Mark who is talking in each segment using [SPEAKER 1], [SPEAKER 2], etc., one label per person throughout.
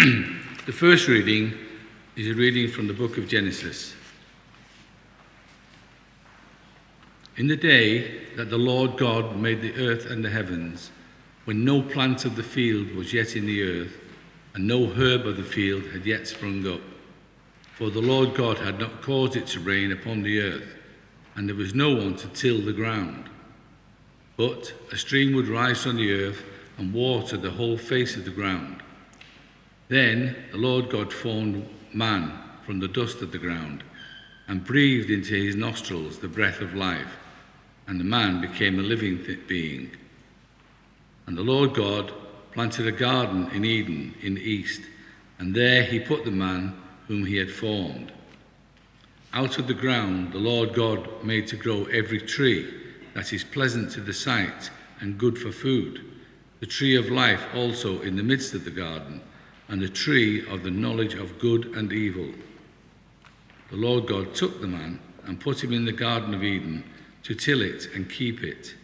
[SPEAKER 1] The first reading is a reading from the book of Genesis. In the day that the Lord God made the earth and the heavens, when no plant of the field was yet in the earth, and no herb of the field had yet sprung up, for the Lord God had not caused it to rain upon the earth, and there was no one to till the ground. But a stream would rise from the earth and water the whole face of the ground. Then the Lord God formed man from the dust of the ground, and breathed into his nostrils the breath of life, and the man became a living being. And the Lord God planted a garden in Eden in the east, and there he put the man whom he had formed. Out of the ground the Lord God made to grow every tree that is pleasant to the sight and good for food, the tree of life also in the midst of the garden, and the tree of the knowledge of good and evil. The Lord God took the man and put him in the Garden of Eden to till it and keep it.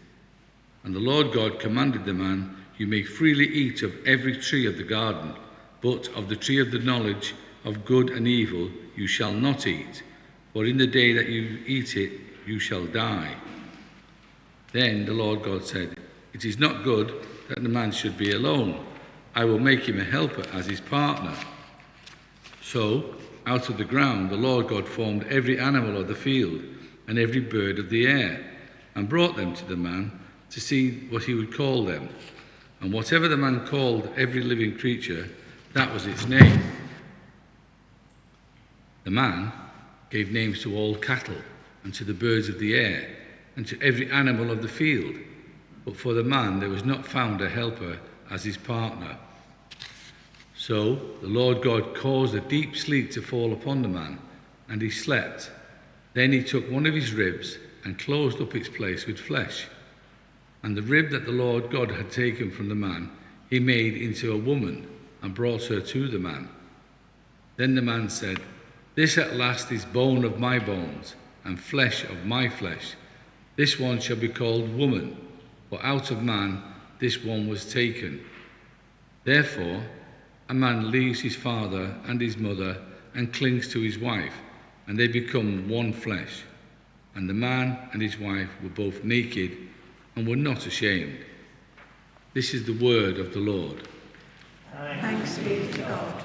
[SPEAKER 1] And the Lord God commanded the man, "You may freely eat of every tree of the garden, but of the tree of the knowledge of good and evil you shall not eat, for in the day that you eat it you shall die." Then the Lord God said, "It is not good that the man should be alone. I will make him a helper as his partner." So out of the ground the Lord God formed every animal of the field and every bird of the air, and brought them to the man to see what he would call them. And whatever the man called every living creature, that was its name. The man gave names to all cattle, and to the birds of the air, and to every animal of the field. But for the man there was not found a helper as his partner. So the Lord God caused a deep sleep to fall upon the man, and he slept. Then he took one of his ribs and closed up its place with flesh. And the rib that the Lord God had taken from the man, he made into a woman and brought her to the man. Then the man said, "This at last is bone of my bones and flesh of my flesh. This one shall be called woman, for out of man this one was taken." Therefore, a man leaves his father and his mother and clings to his wife, and they become one flesh. And the man and his wife were both naked and were not ashamed. This is the word of the Lord.
[SPEAKER 2] Thanks be to God.